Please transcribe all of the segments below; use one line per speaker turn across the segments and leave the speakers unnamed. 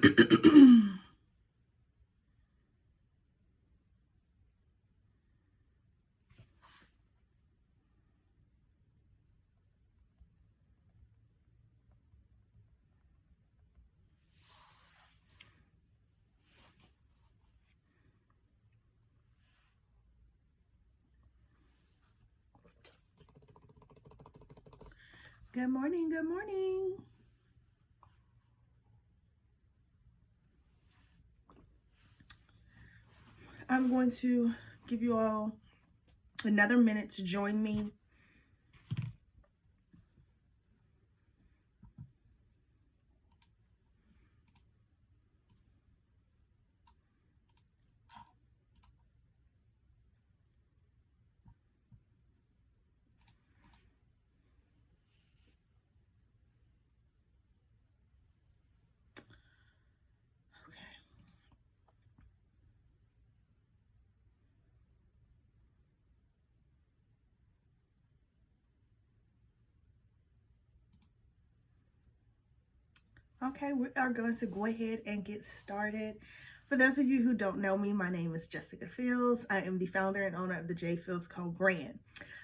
Good morning, good morning. I'm going to give you all another minute to join me. Okay, we are going to go ahead and get started. For those of you who don't know me, my name is Jessica Fields. I am the founder and owner of the J Fields Co. brand.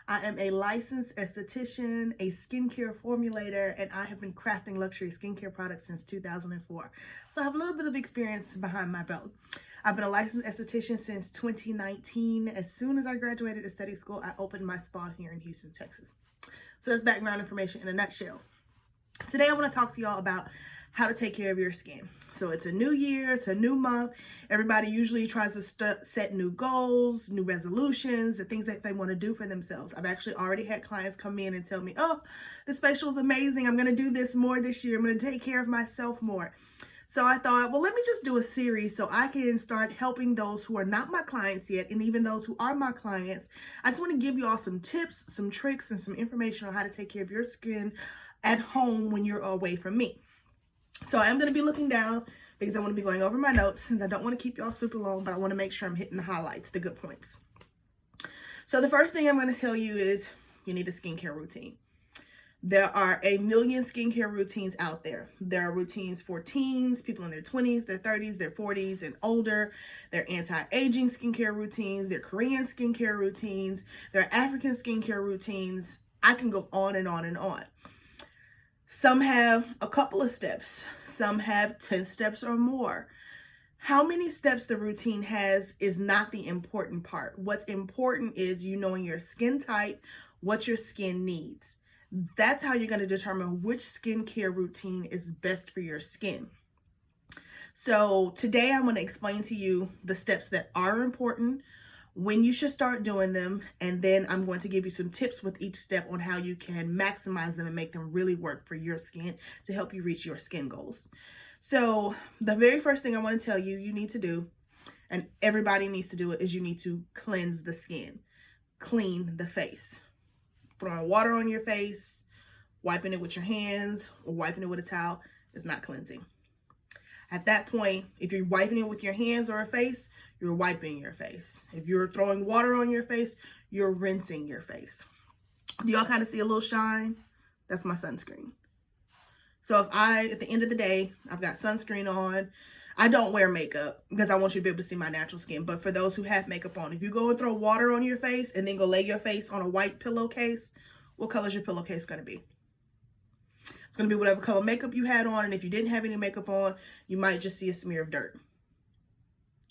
I am a licensed esthetician, a skincare formulator, and I have been crafting luxury skincare products since 2004. So I have a little bit of experience behind my belt. I've been a licensed esthetician since 2019. As soon as I graduated aesthetic school, I opened my spa here in Houston, Texas. So that's background information in a nutshell. Today I want to talk to y'all about how to take care of your skin. So it's a new year, it's a new month. Everybody usually tries to set new goals, new resolutions, the things that they want to do for themselves. I've actually already had clients come in and tell me, oh, this facial is amazing. I'm going to do this more this year. I'm going to take care of myself more. So I thought, well, let me just do a series so I can start helping those who are not my clients yet, and even those who are my clients. I just want to give you all some tips, some tricks, and some information on how to take care of your skin at home when you're away from me. So I am going to be looking down because I want to be going over my notes, since I don't want to keep y'all super long, but I want to make sure I'm hitting the highlights, the good points. So the first thing I'm going to tell you is you need a skincare routine. There are a million skincare routines out there. There are routines for teens, people in their 20s, their 30s, their 40s, and older. There are anti-aging skincare routines. There are Korean skincare routines. There are African skincare routines. I can go on and on and on. Some have a couple of steps. Some have 10 steps or more. How many steps the routine has is not the important part. What's important is you knowing your skin type, what your skin needs. That's how you're going to determine which skincare routine is best for your skin. So today I'm going to explain to you the steps that are important, when you should start doing them, and then I'm going to give you some tips with each step on how you can maximize them and make them really work for your skin to help you reach your skin goals. So the very first thing I want to tell you, you need to do, and everybody needs to do it, is you need to cleanse the skin, clean the face. Throwing water on your face, wiping it with your hands, or wiping it with a towel is not cleansing. At that point, if you're wiping it with your hands or a face, you're wiping your face. If you're throwing water on your face, you're rinsing your face. Do y'all kind of see a little shine? That's my sunscreen. So if at the end of the day, I've got sunscreen on, I don't wear makeup because I want you to be able to see my natural skin. But for those who have makeup on, if you go and throw water on your face and then go lay your face on a white pillowcase, what color is your pillowcase going to be? It's going to be whatever color makeup you had on. And if you didn't have any makeup on, you might just see a smear of dirt.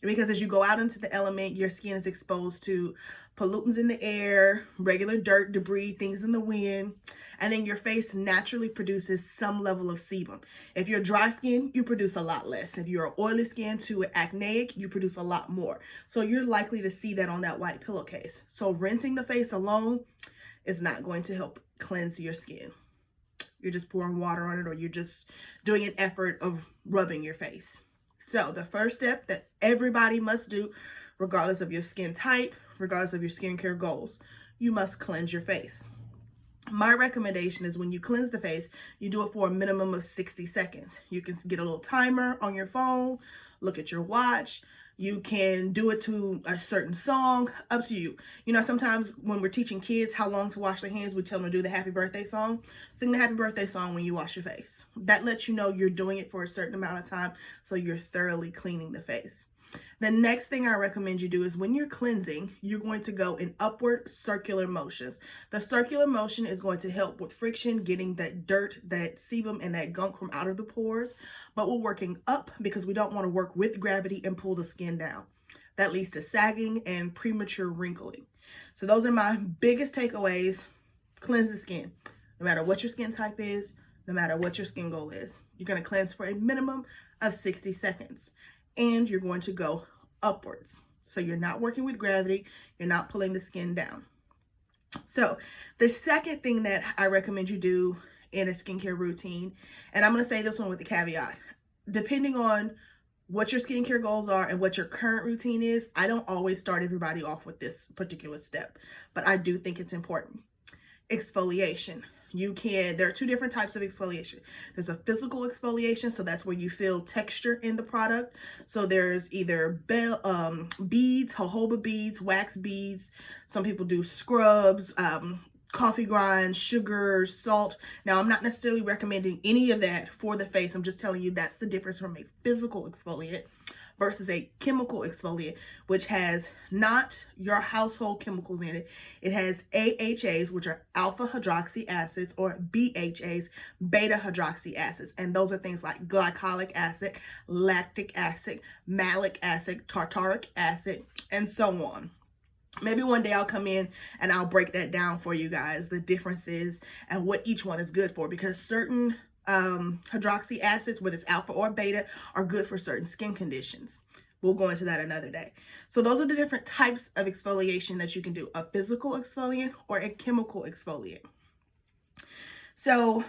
Because as you go out into the element, your skin is exposed to pollutants in the air, regular dirt, debris, things in the wind. And then your face naturally produces some level of sebum. If you're dry skin, you produce a lot less. If you're oily skin to acneic, you produce a lot more. So you're likely to see that on that white pillowcase. So rinsing the face alone is not going to help cleanse your skin. You're just pouring water on it, or you're just doing an effort of rubbing your face. So the first step that everybody must do, regardless of your skin type, regardless of your skincare goals, you must cleanse your face. My recommendation is when you cleanse the face, you do it for a minimum of 60 seconds. You can get a little timer on your phone, look at your watch. You can do it to a certain song, up to you. You know, sometimes when we're teaching kids how long to wash their hands, we tell them to do the happy birthday song. Sing the happy birthday song when you wash your face. That lets you know you're doing it for a certain amount of time, so you're thoroughly cleaning the face. The next thing I recommend you do is when you're cleansing, you're going to go in upward circular motions. The circular motion is going to help with friction, getting that dirt, that sebum, and that gunk from out of the pores. But we're working up because we don't want to work with gravity and pull the skin down. That leads to sagging and premature wrinkling. So those are my biggest takeaways. Cleanse the skin. No matter what your skin type is, no matter what your skin goal is, you're going to cleanse for a minimum of 60 seconds. And you're going to go upwards. So you're not working with gravity. You're not pulling the skin down. So the second thing that I recommend you do in a skincare routine, and I'm going to say this one with a caveat, depending on what your skincare goals are and what your current routine is, I don't always start everybody off with this particular step, but I do think it's important. Exfoliation. There are two different types of exfoliation. There's a physical exfoliation, so that's where you feel texture in the product. So there's either beads, jojoba beads, wax beads. Some people do scrubs, coffee grinds, sugar, salt. Now, I'm not necessarily recommending any of that for the face. I'm just telling you that's the difference from a physical exfoliant versus a chemical exfoliant, which has not your household chemicals in it. It has AHAs, which are alpha hydroxy acids, or BHAs, beta hydroxy acids. And those are things like glycolic acid, lactic acid, malic acid, tartaric acid, and so on. Maybe one day I'll come in and I'll break that down for you guys, the differences and what each one is good for, because certain hydroxy acids, whether it's alpha or beta, are good for certain skin conditions. We'll go into that another day. So those are the different types of exfoliation that you can do, a physical exfoliant or a chemical exfoliant. So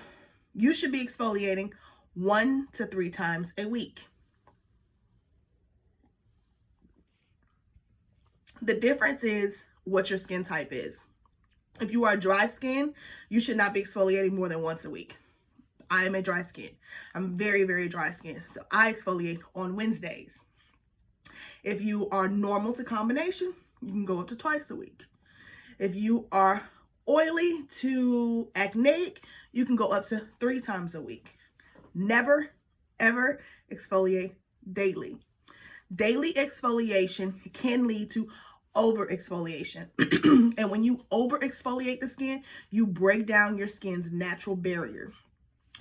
you should be exfoliating 1 to 3 times a week. The difference is what your skin type is. If you are dry skin, you should not be exfoliating more than once a week. I am a dry skin. I'm very, very dry skin. So I exfoliate on Wednesdays. If you are normal to combination, you can go up to twice a week. If you are oily to acneic, you can go up to 3 times a week. Never, ever exfoliate daily. Daily exfoliation can lead to over exfoliation. And when you over exfoliate the skin, you break down your skin's natural barrier.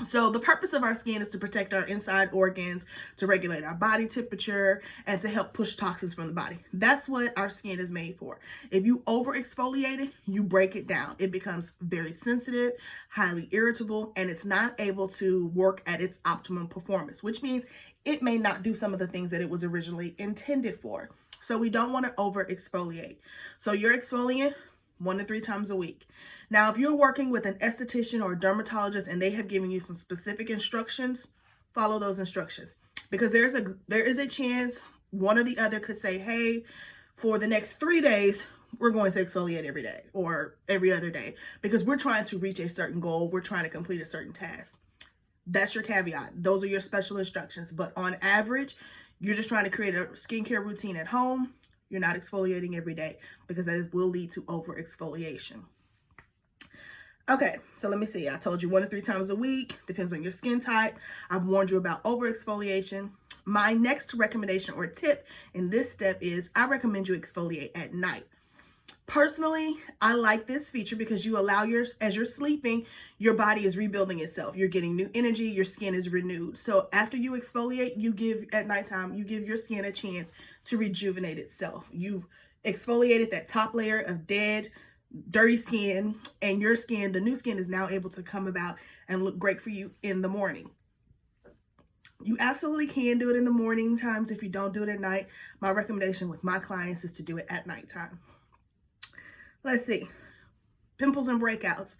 So the purpose of our skin is to protect our inside organs, to regulate our body temperature, and to help push toxins from the body. That's what our skin is made for. If you over exfoliate it, you break it down. It becomes very sensitive, highly irritable, and it's not able to work at its optimum performance, which means it may not do some of the things that it was originally intended for. So we don't want to over exfoliate. So your exfoliant, 1 to 3 times a week. Now, if you're working with an esthetician or a dermatologist and they have given you some specific instructions, follow those instructions, because there is a chance one or the other could say, hey, for the next 3 days, we're going to exfoliate every day or every other day, because we're trying to reach a certain goal. We're trying to complete a certain task. That's your caveat. Those are your special instructions. But on average, you're just trying to create a skincare routine at home. You're not exfoliating every day, because that will lead to over exfoliation. Okay, so let me see. I told you 1 to 3 times a week. Depends on your skin type. I've warned you about over exfoliation. My next recommendation or tip in this step is I recommend you exfoliate at night. Personally, I like this feature because you allow as you're sleeping, your body is rebuilding itself. You're getting new energy. Your skin is renewed. So after you exfoliate, at nighttime, you give your skin a chance to rejuvenate itself. You've exfoliated that top layer of dead, dirty skin, and your skin, the new skin, is now able to come about and look great for you in the morning. You absolutely can do it in the morning times if you don't do it at night. My recommendation with my clients is to do it at nighttime. Let's see. Pimples and breakouts.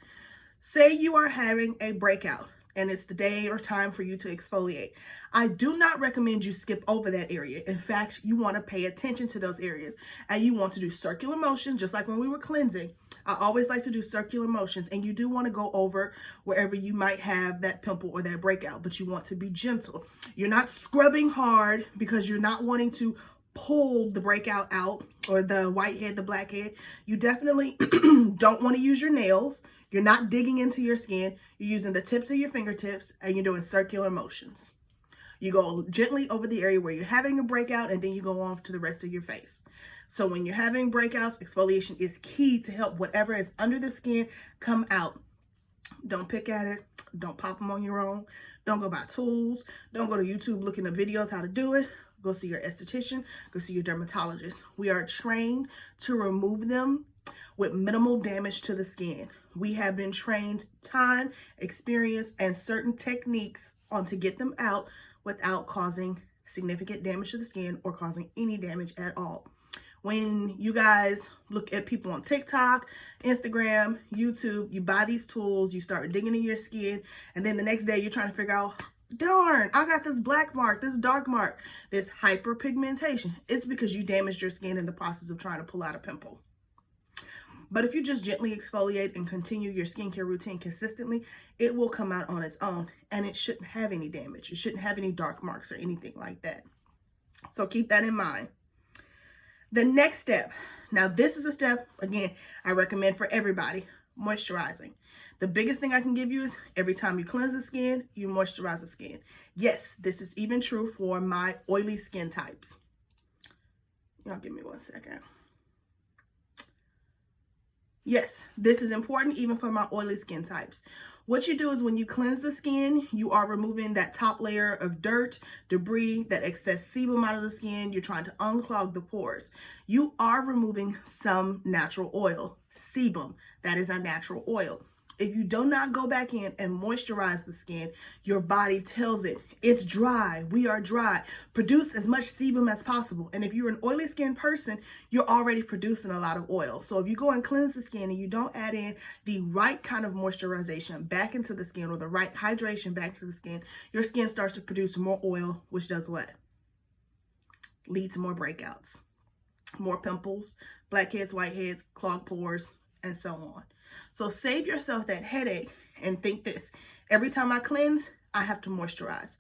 Say you are having a breakout and it's the day or time for you to exfoliate. I do not recommend you skip over that area. In fact, you want to pay attention to those areas, and you want to do circular motion, just like when we were cleansing. I always like to do circular motions, and you do want to go over wherever you might have that pimple or that breakout, but you want to be gentle. You're not scrubbing hard because you're not wanting to pull the breakout out, or the whitehead, the blackhead. You definitely don't want to use your nails. You're not digging into your skin. You're using the tips of your fingertips, and you're doing circular motions. You go gently over the area where you're having a breakout, and then you go off to the rest of your face. So when you're having breakouts, exfoliation is key to help whatever is under the skin come out. Don't pick at it. Don't pop them on your own. Don't go buy tools. Don't go to YouTube looking at videos how to do it. Go see your esthetician. Go see your dermatologist. We are trained to remove them with minimal damage to the skin. We have been trained time, experience, and certain techniques on to get them out without causing significant damage to the skin or causing any damage at all. When you guys look at people on TikTok, Instagram, YouTube, you buy these tools, you start digging in your skin, and then the next day you're trying to figure out, darn, I got this black mark, this dark mark, this hyperpigmentation. It's because you damaged your skin in the process of trying to pull out a pimple. But if you just gently exfoliate and continue your skincare routine consistently, it will come out on its own, and it shouldn't have any damage. It shouldn't have any dark marks or anything like that. So keep that in mind. The next step, now this is a step, again, I recommend for everybody, moisturizing. The biggest thing I can give you is every time you cleanse the skin, you moisturize the skin. Yes, this is even true for my oily skin types. Y'all give me 1 second. Yes, this is important even for my oily skin types. What you do is when you cleanse the skin, you are removing that top layer of dirt, debris, that excess sebum out of the skin. You're trying to unclog the pores. You are removing some natural oil, sebum. That is a natural oil. If you do not go back in and moisturize the skin, your body tells it, it's dry, we are dry. Produce as much sebum as possible. And if you're an oily skin person, you're already producing a lot of oil. So if you go and cleanse the skin and you don't add in the right kind of moisturization back into the skin, or the right hydration back to the skin, your skin starts to produce more oil, which does what? Lead to more breakouts, more pimples, blackheads, whiteheads, clogged pores, and so on. So save yourself that headache and think this. Every time I cleanse, I have to moisturize.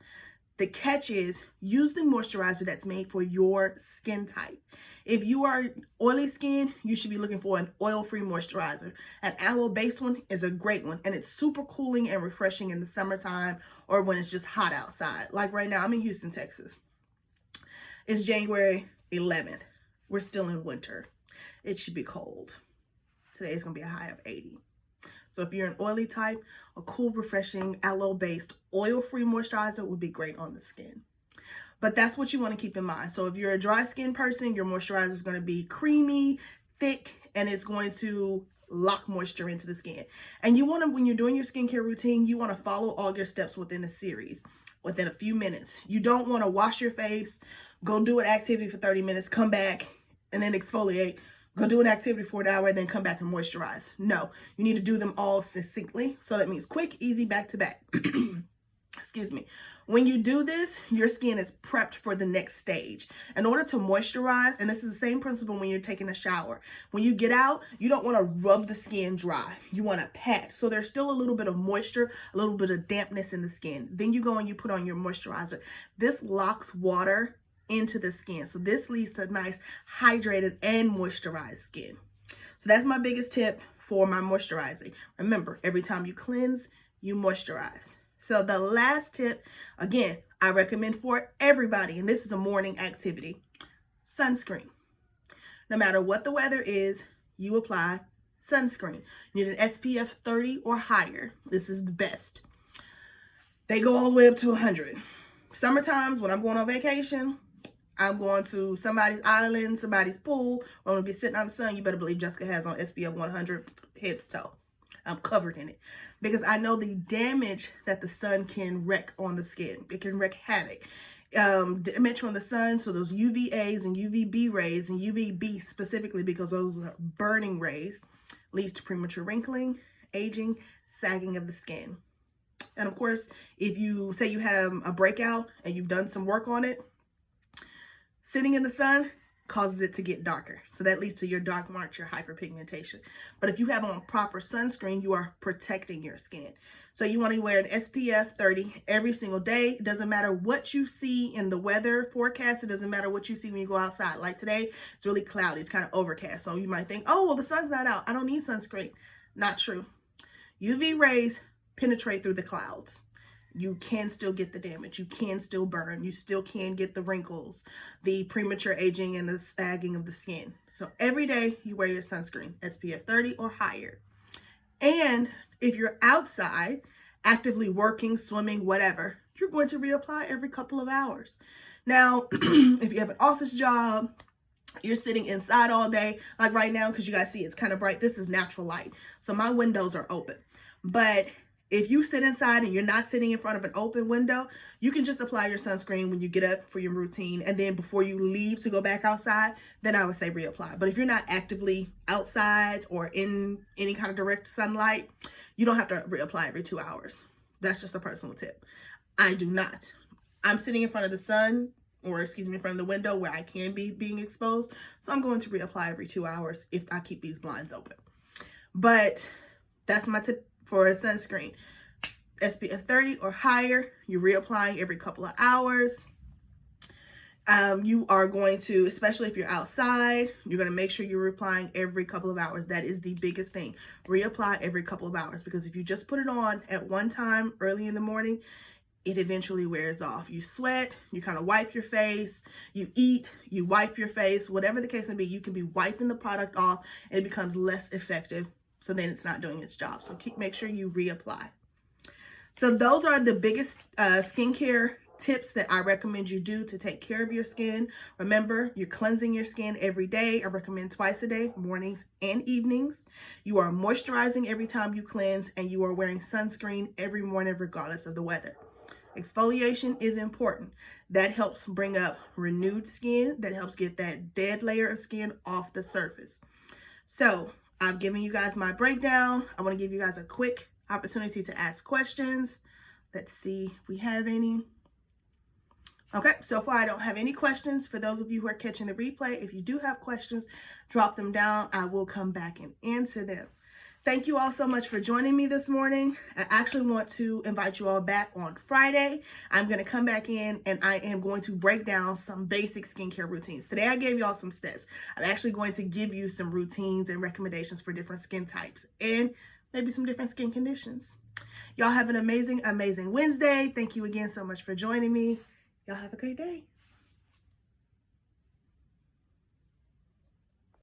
The catch is, use the moisturizer that's made for your skin type. If you are oily skin, you should be looking for an oil-free moisturizer. An aloe-based one is a great one, and it's super cooling and refreshing in the summertime or when it's just hot outside. Like right now, I'm in Houston, Texas. It's January 11th. We're still in winter. It should be cold. Today is going to be a high of 80. So if you're an oily type, a cool, refreshing, aloe-based, oil-free moisturizer would be great on the skin. But that's what you want to keep in mind. So if you're a dry skin person, your moisturizer is going to be creamy, thick, and it's going to lock moisture into the skin. And you want to, when you're doing your skincare routine, you want to follow all your steps within a series, within a few minutes. You don't want to wash your face, go do an activity for 30 minutes, come back, and then exfoliate. Go do an activity for an hour and then come back and moisturize. No, you need to do them all succinctly. So that means quick, easy, back to back. Excuse me. When you do this, your skin is prepped for the next stage. In order to moisturize, and this is the same principle when you're taking a shower. When you get out, you don't want to rub the skin dry. You want to pat. So there's still a little bit of moisture, a little bit of dampness in the skin. Then you go and you put on your moisturizer. This locks water into the skin. So this leads to nice hydrated and moisturized skin. So that's my biggest tip for my moisturizing. Remember, every time you cleanse, you moisturize. So the last tip, again, I recommend for everybody, and this is a morning activity, sunscreen. No matter what the weather is, you apply sunscreen. You need an SPF 30 or higher. This is the best. They go all the way up to 100. Summertimes, when I'm going on vacation, I'm going to somebody's island, somebody's pool, or I'm going to be sitting out in the sun. You better believe Jessica has on SPF 100 head to toe. I'm covered in it because I know the damage that the sun can wreak on the skin. It can wreak havoc. Damage from the sun, so those UVAs and UVB rays, and UVB specifically because those are burning rays, leads to premature wrinkling, aging, sagging of the skin. And of course, if you say you had a breakout and you've done some work on it, sitting in the sun causes it to get darker. So that leads to your dark marks, your hyperpigmentation. But if you have on proper sunscreen, you are protecting your skin. So you want to wear an SPF 30 every single day. It doesn't matter what you see in the weather forecast. It doesn't matter what you see when you go outside. Like today, it's really cloudy. It's kind of overcast. So you might think, oh, well, the sun's not out. I don't need sunscreen. Not true. UV rays penetrate through the clouds. You can still get the damage. You can still burn. You still can get the wrinkles, the premature aging, and the sagging of the skin. So every day you wear your sunscreen, SPF 30 or higher. And if you're outside, actively working, swimming, whatever, you're going to reapply every couple of hours. Now, if you have an office job, you're sitting inside all day, like right now, because you guys see it's kind of bright. This is natural light. So my windows are open. But if you sit inside and you're not sitting in front of an open window, you can just apply your sunscreen when you get up for your routine. And then before you leave to go back outside, then I would say reapply. But if you're not actively outside or in any kind of direct sunlight, you don't have to reapply every 2 hours. That's just a personal tip. I do not. I'm sitting in front of the sun, or excuse me, in front of the window where I can be being exposed. So I'm going to reapply every 2 hours if I keep these blinds open. But that's my tip for a sunscreen. SPF 30 or higher, you're reapplying every couple of hours. You are going to, especially if you're outside, you're going to make sure you're reapplying every couple of hours. That is the biggest thing. Reapply every couple of hours, because if you just put it on at one time early in the morning, it eventually wears off. You sweat, you kind of wipe your face, you eat, you wipe your face, whatever the case may be, you can be wiping the product off and it becomes less effective. So then it's not doing its job. So make sure you reapply. So those are the biggest skincare tips that I recommend you do to take care of your skin. Remember, you're cleansing your skin every day. I recommend twice a day, mornings and evenings. You are moisturizing every time you cleanse, and you are wearing sunscreen every morning regardless of the weather. Exfoliation is important. That helps bring up renewed skin. That helps get that dead layer of skin off the surface. So I've given you guys my breakdown. I want to give you guys a quick opportunity to ask questions. Let's see if we have any. Okay, so far I don't have any questions. For those of you who are catching the replay, if you do have questions, drop them down. I will come back and answer them. Thank you all so much for joining me this morning. I actually want to invite you all back on Friday. I'm going to come back in and I am going to break down some basic skincare routines. Today I gave y'all some steps. I'm actually going to give you some routines and recommendations for different skin types and maybe some different skin conditions. Y'all have an amazing, amazing Wednesday. Thank you again so much for joining me. Y'all have a great day.